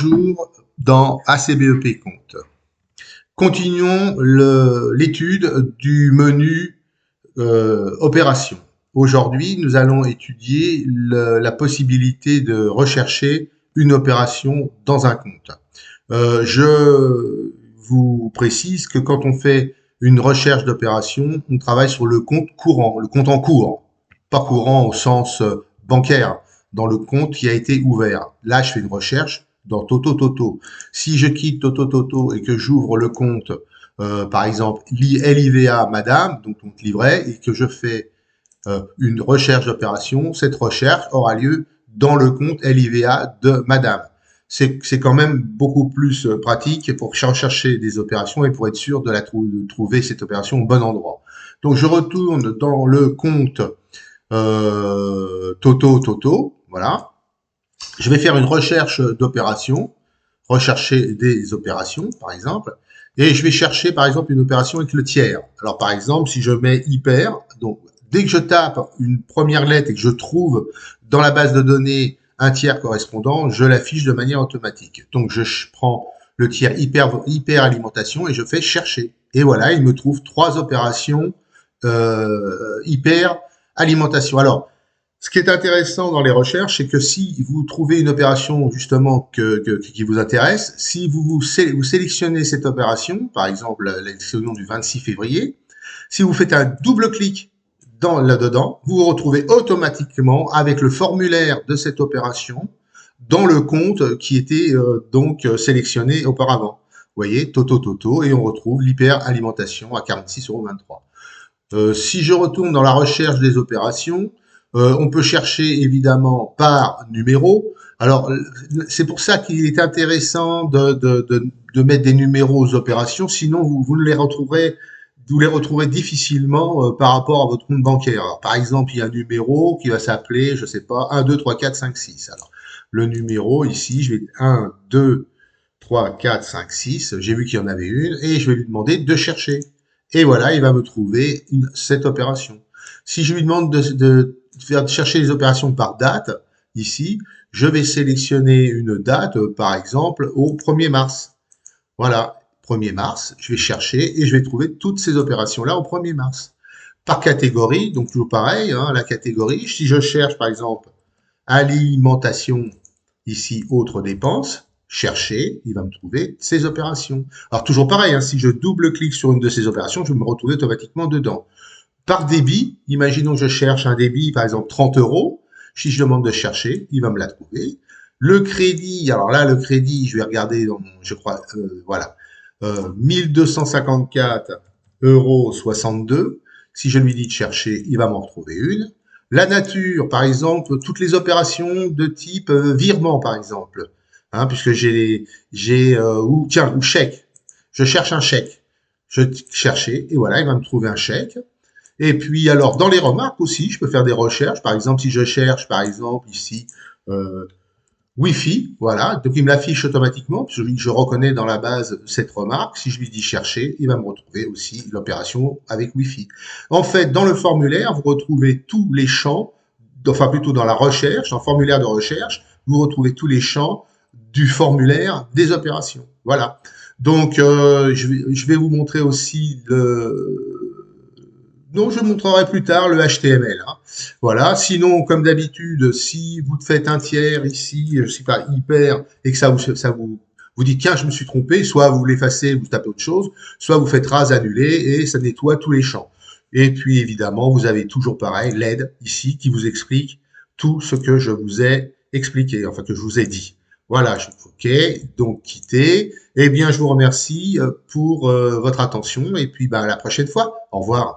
Bonjour dans ACBEP Compte. Continuons l'étude du menu opération. Aujourd'hui, nous allons étudier la possibilité de rechercher une opération dans un compte. Je vous précise que quand on fait une recherche d'opération, on travaille sur le compte courant, le compte en cours, pas courant au sens bancaire, dans le compte qui a été ouvert. Là, je fais une recherche dans Toto. Si je quitte Toto et que j'ouvre le compte, par exemple, LIVA Madame, donc compte livret, et que je fais une recherche d'opération, cette recherche aura lieu dans le compte LIVA de Madame. C'est quand même beaucoup plus pratique pour rechercher des opérations et pour être sûr de trouver cette opération au bon endroit. Donc je retourne dans le compte Toto, voilà. Je vais faire une recherche d'opérations, rechercher des opérations, par exemple, et je vais chercher, par exemple, une opération avec le tiers. Alors, par exemple, si je mets hyper, donc, dès que je tape une première lettre et que je trouve dans la base de données un tiers correspondant, je l'affiche de manière automatique. Donc, je prends le tiers hyper alimentation et je fais chercher. Et voilà, il me trouve 3 opérations hyper alimentation. Alors, ce qui est intéressant dans les recherches, c'est que si vous trouvez une opération justement qui vous intéresse, si vous sélectionnez cette opération, par exemple l'élection du 26 février, si vous faites un double clic là-dedans, vous vous retrouvez automatiquement avec le formulaire de cette opération dans le compte qui était sélectionné auparavant. Vous voyez, Toto, et on retrouve l'hyperalimentation à 46,23 €. Si je retourne dans la recherche des opérations, on peut chercher évidemment par numéro. Alors, c'est pour ça qu'il est intéressant de mettre des numéros aux opérations, sinon vous les retrouverez difficilement par rapport à votre compte bancaire. Alors, par exemple, il y a un numéro qui va s'appeler, je sais pas, 1, 2, 3, 4, 5, 6. Alors, le numéro ici, je vais 1, 2, 3, 4, 5, 6. J'ai vu qu'il y en avait une et je vais lui demander de chercher. Et voilà, il va me trouver cette opération. Si je lui demande de chercher les opérations par date, ici, je vais sélectionner une date, par exemple, au 1er mars. Voilà, 1er mars, je vais chercher et je vais trouver toutes ces opérations-là au 1er mars. Par catégorie, donc toujours pareil, hein, la catégorie, si je cherche par exemple alimentation, ici autres dépenses, chercher, il va me trouver ces opérations. Alors toujours pareil, hein, si je double-clique sur une de ces opérations, je vais me retrouver automatiquement dedans. Par débit, imaginons que je cherche un débit, par exemple 30 €. Si je demande de chercher, il va me la trouver. Le crédit, alors là, le crédit, je vais regarder dans mon, je crois, voilà, 1254,62 €. Si je lui dis de chercher, il va m'en retrouver une. La nature, par exemple, toutes les opérations de type virement, par exemple, hein, puisque ou chèque. Je cherche un chèque. Je cherchais et voilà, il va me trouver un chèque. Et puis alors dans les remarques aussi, je peux faire des recherches. Par exemple, si je cherche, par exemple ici Wi-Fi, voilà, donc il me l'affiche automatiquement puisque je reconnais dans la base cette remarque. Si je lui dis chercher, il va me retrouver aussi l'opération avec Wi-Fi. En fait, dans le formulaire, vous retrouvez tous les champs, enfin plutôt dans la recherche, dans le formulaire de recherche, vous retrouvez tous les champs du formulaire des opérations. Voilà. Donc je vais vous montrer aussi non, je montrerai plus tard le HTML. Hein. Voilà. Sinon, comme d'habitude, si vous faites un tiers ici, je sais pas, hyper, et que vous dites, tiens, je me suis trompé, soit vous l'effacez, vous tapez autre chose, soit vous faites rase annuler et ça nettoie tous les champs. Et puis, évidemment, vous avez toujours pareil, l'aide ici qui vous explique tout ce que je vous ai expliqué, enfin, que je vous ai dit. Voilà, OK, donc quittez. Eh bien, je vous remercie pour votre attention et puis bah, à la prochaine fois. Au revoir.